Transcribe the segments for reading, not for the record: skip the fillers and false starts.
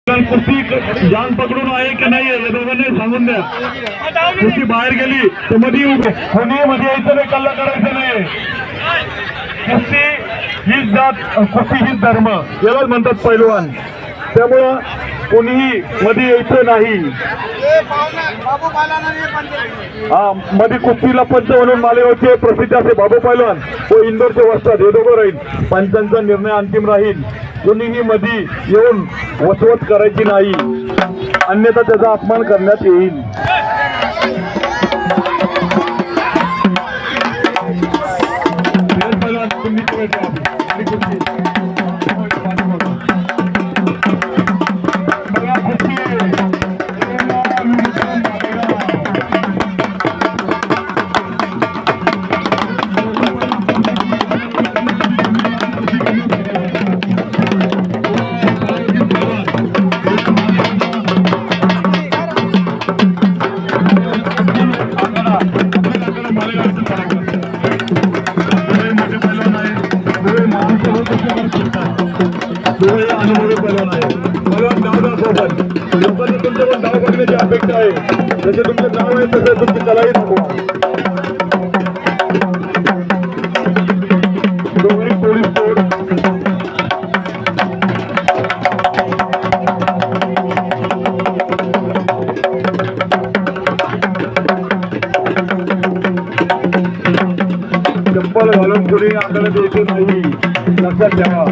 कुस्ती जान पकडून आहे की नाही हे दोघांनी सांगून द्या. कुस्ती बाहेर गेली तर मध्ये कोणी मध्ये यायचं नाही, कल्ला करायचं नाही. कुस्ती हीच जात, कुस्ती हीच धर्म यालाच म्हणतात पैलवान. त्यामुळं कोणीही मध्ये यायचं नाही. हा, मध्ये कुस्तीला पंच म्हणून मालेगावचे प्रसिद्ध असे बाबू पैलवान व इंदोरचे वस्ताद हे दोघं राहील. पंचांचा निर्णय अंतिम राहील. कोणीही मध्ये येऊन वसवत करायची नाही, अन्यथा त्याचा अपमान करण्यात येईल. अनुभवी पैलवान आहे. पैलवान नाव दाखवा. लोकांनी तुमच्याकडून नाव बघण्याची अपेक्षा आहे. जसे तुमचे नाव आहे तसे तुमची कलाही दाखवा. पोलीस कोड चप्पल घालून कोणी आकडे द्यायचे नाही, लक्षात ठेवा.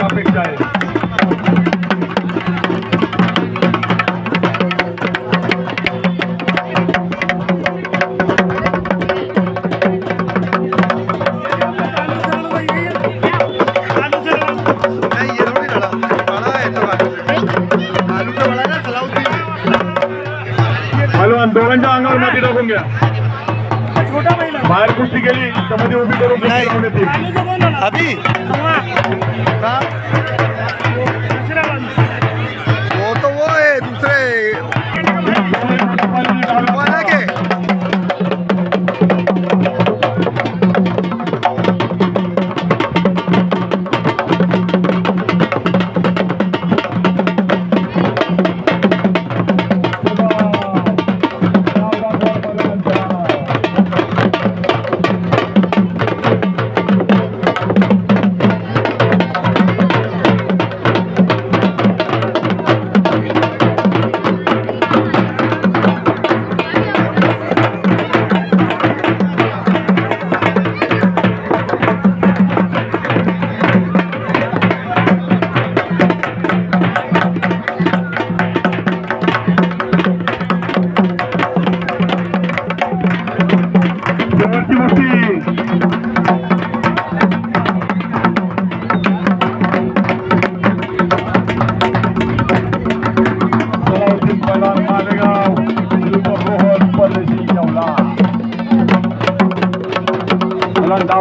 अपेक्षा आहे. हलवान दोघांच्या अंगावर माती टाकून घ्या. बाहेर कुस्ती केली तर मध्ये उभी करून अभी वो तो वो है दूसरे वो अलग है.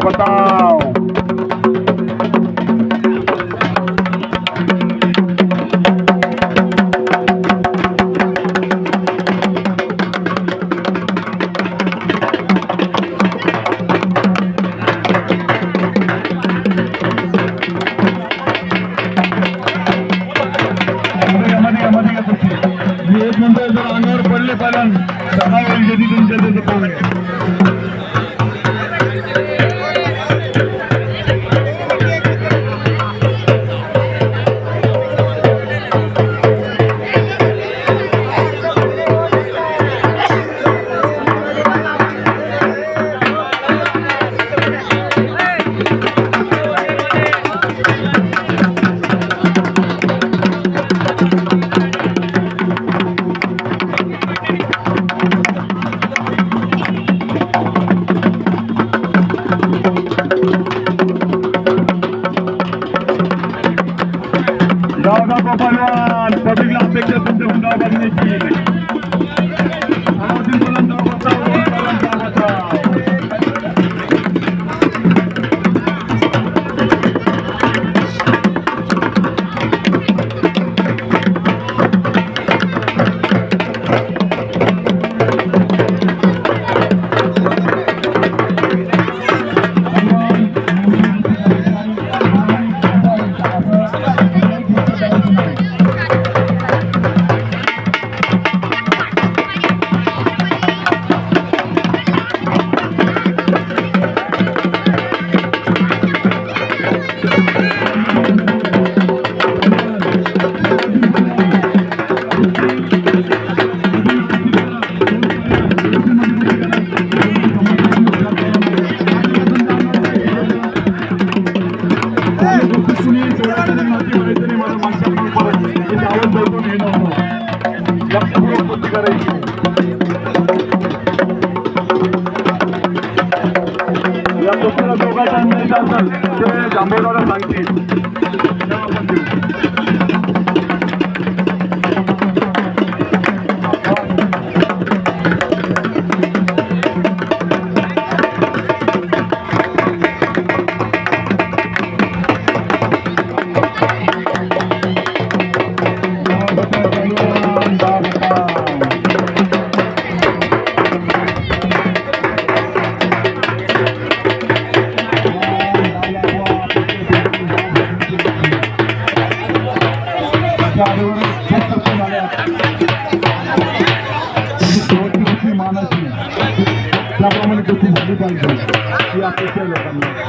बताओ एक नंतर जर अंगावर पडले पालन सहा वेळी तुमच्या गावगाव पहलवान पब्लिकला अपेक्षा तुमच्याकडून गाव बघण्याची जांभेगावला सांगतील त्याप्रमाणे गोष्टी झाली पाहिजे ही अपेक्षा लोकांना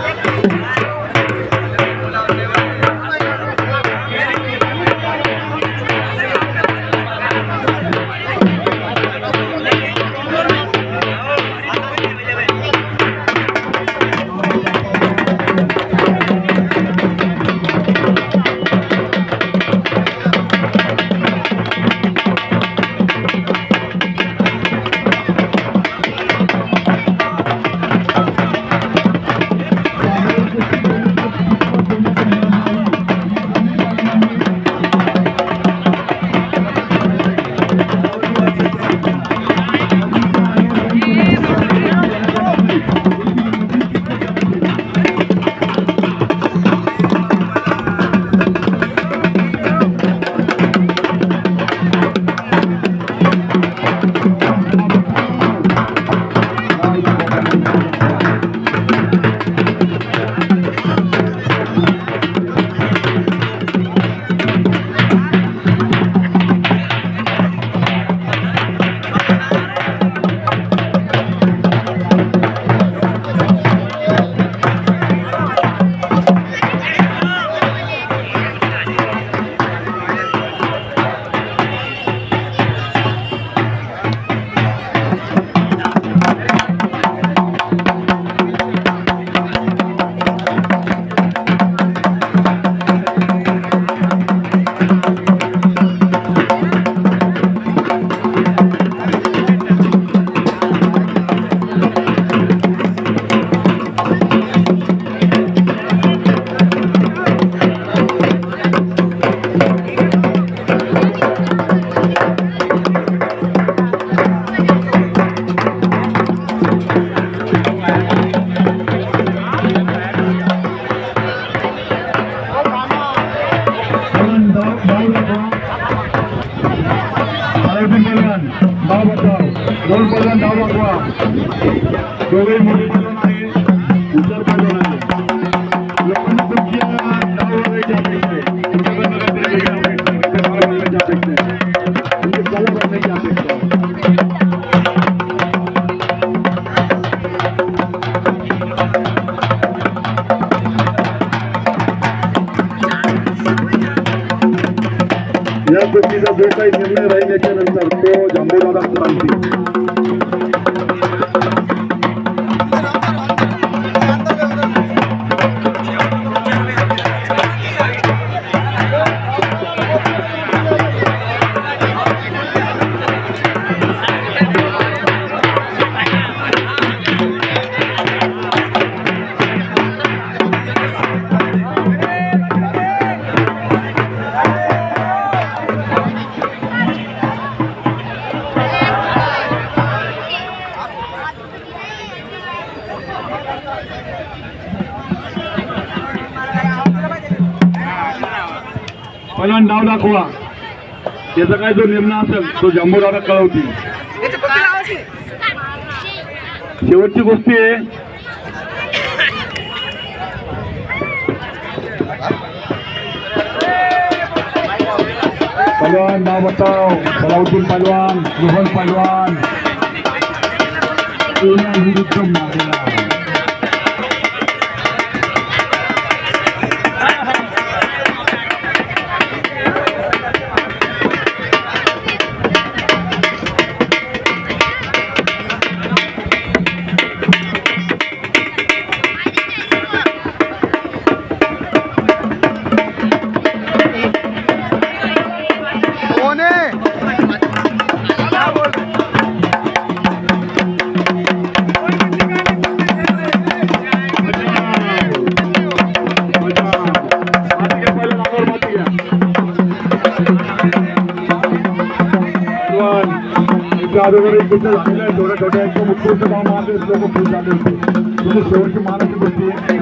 दोन पलवान धाव वागवा दोघे मोठे पलवान आहे हुशार पलवान आहे लोकांना तुमच्या धाव वागायची अपेक्षा आहे तुमच्याकडनं काहीतरी वेगळं अपेक्षा आहे तुमची कला बघण्याची अपेक्षा आहे कुस्तीचा जो काही निर्णय राहील याच्यानंतर तो जंबूदादा सांगतील. पहिला नाव दाखवा. त्याचा काय जो निर्णय असेल तो जंबूदादा कळवतील. शेवटची गोष्टी आहे पहलवान नाव बताओ. सलाउद्दीन पहलवान, रोहन पहलवान, विरुद्ध मारेला. थोड्या छोट्या एकदम उत्कृष्ट काम मारले लोक खुश झाले होते. तुझी शेवटची मानाची गोष्टी आहे.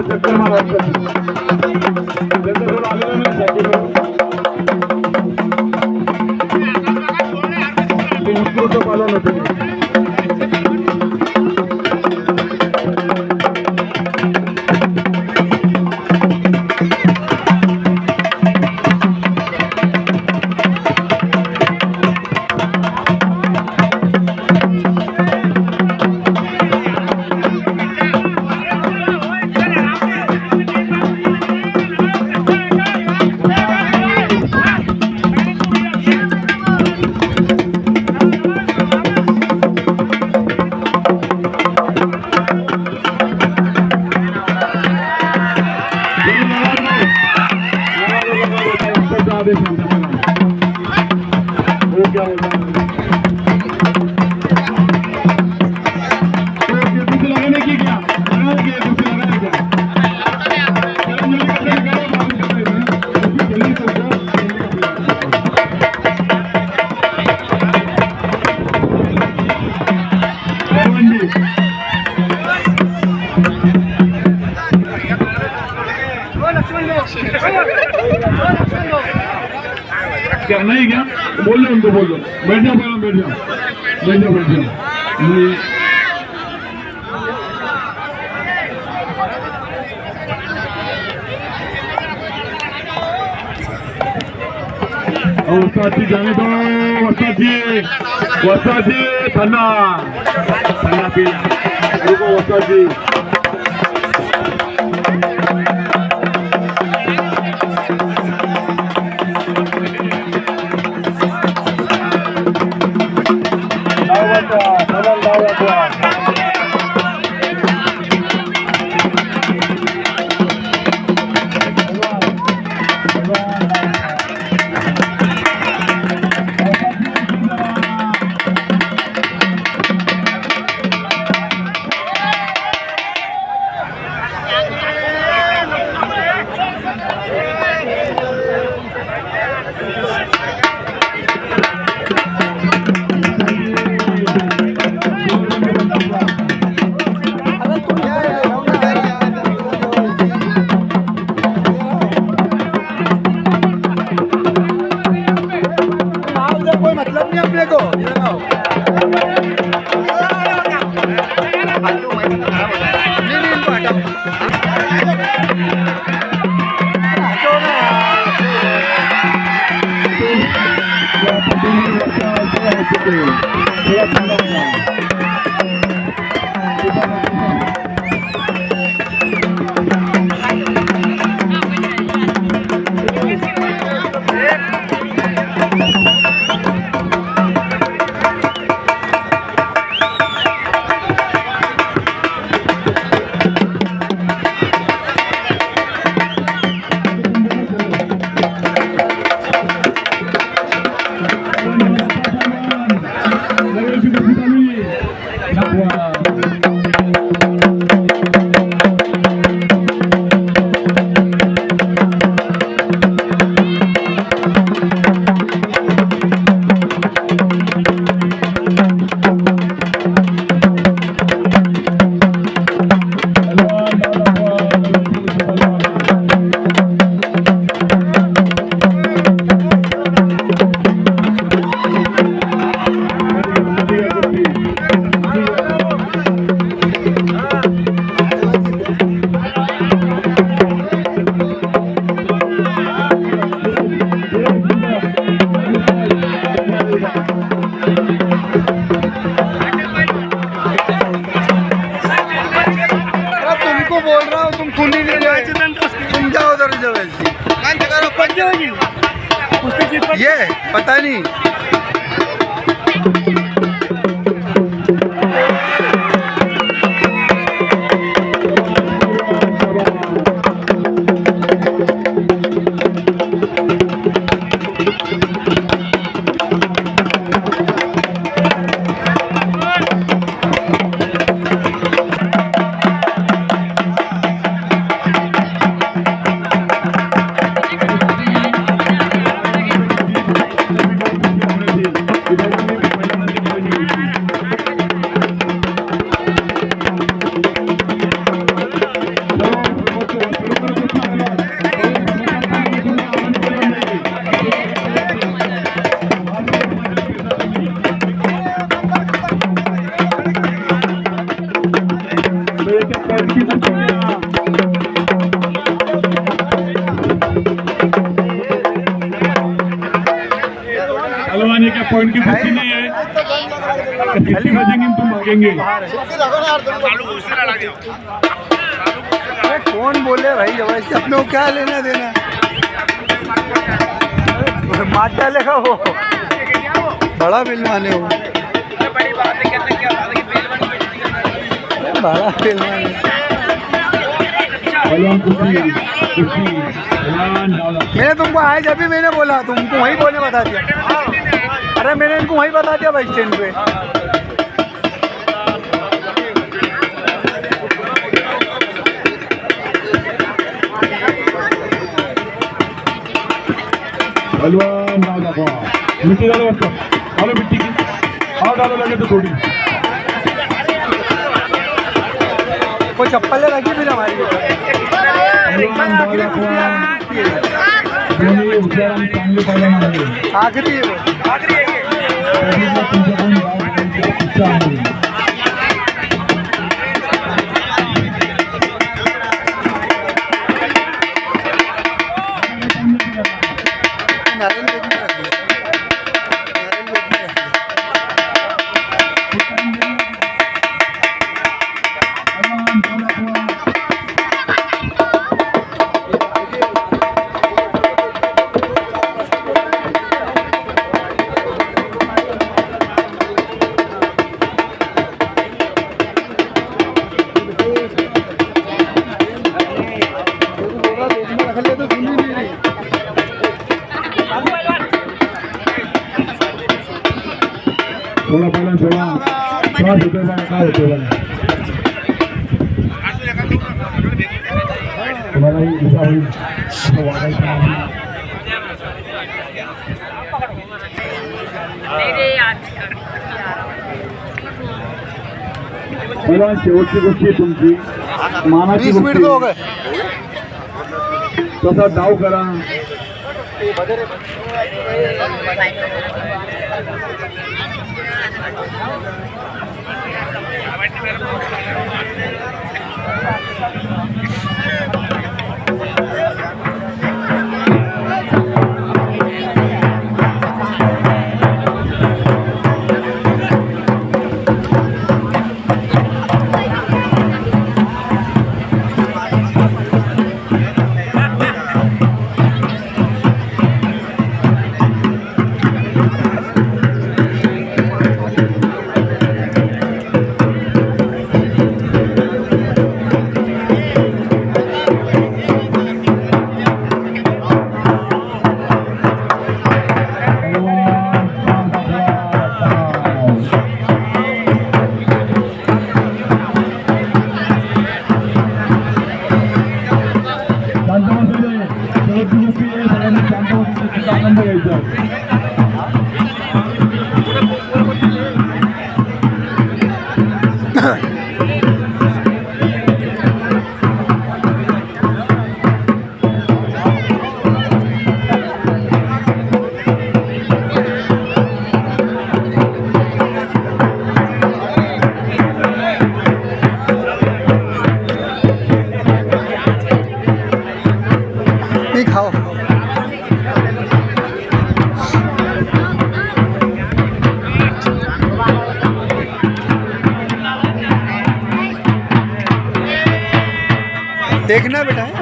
चक्कर मारा उत्कृष्ट पालन होते. क्या नहीं क्या बोल लो उनको, बोल लो बैठ जाओ, पहले बैठ जाओ, बैठ जाओ, बैठ जाओ. वस्ताद जी जाने दो. वस्ताद जी ठंडा ठंडा पी रुको. वस्ताद जी ये पता नहीं हलवाने का पॉइंट की पुष्टि नहीं है, किसी बजेंगे तो मांगेंगे। कौन बोले भाई वैसे अपने को क्या लेना देना, मार डालेगा वो बड़ा बिल माने हो, बड़ा बिल माने। मैंने तुमको आए जब भी मैंने बोला तुमको वहीं बोलने बता दिया। अरे मैंने इनको वहीं बता दिया बस स्टैंड पे। हलवान मिट्टी डालो बच्चों, डालो मिट्टी की, हाँ डालो लगे तो थोड़ी। कोई चप्पल ले रखी फिर हमारी आखिरी थोड़ा पहले थोड़ा होते बना क्या होते बना तुम्हारा ही ऐसा हुई तो वादा मला शेवटची गोष्टी तुमची मानाची गोष्टी हो गए तसा डाव करा देखना बेटा है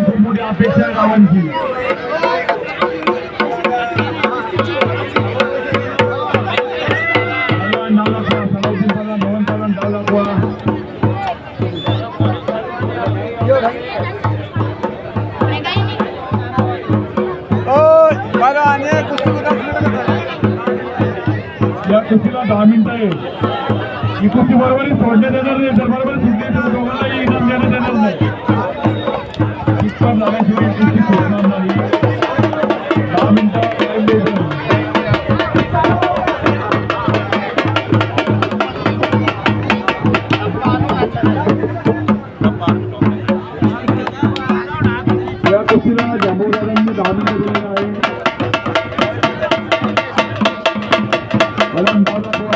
खूप मोठी अपेक्षा आहे गावांची. बघा आणि कुस्ती या कुस्तीला 10 मिनिटं आहे. ही कुस्ती बरोबर सोडण्यात येणार नाही, जर बरोबर सुटली तर दोघांनाही इनाम देण्यात येणार नाही. इतका झाल्याशिवाय कुस्ती सोडणार नाही. 10 मिनिटं टाइम द्यायचं. या कुस्तीला जांभूळदारांनी 10 मिनिटं दिलेलं आहे. मला नाव दाखवा.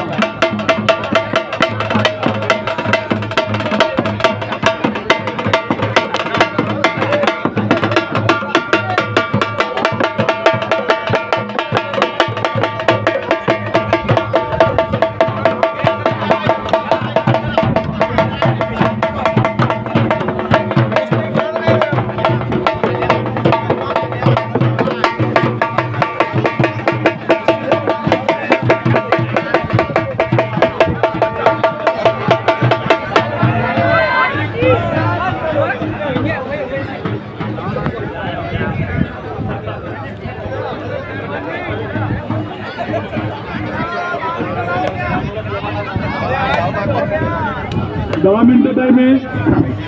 दहा मिनिटं टाइम आहे.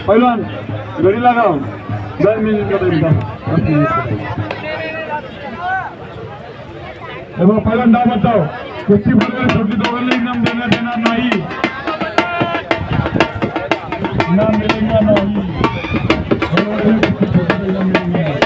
पहिलवान घडी लागाव. 10 मिनिटं टाइम. पहिला डाव बचाव. कुस्ती बरोबर छोटी दोघांना इनाम देण्यात येणार नाही. इनाम मिळेगा नाही. इनाम मिळेगा.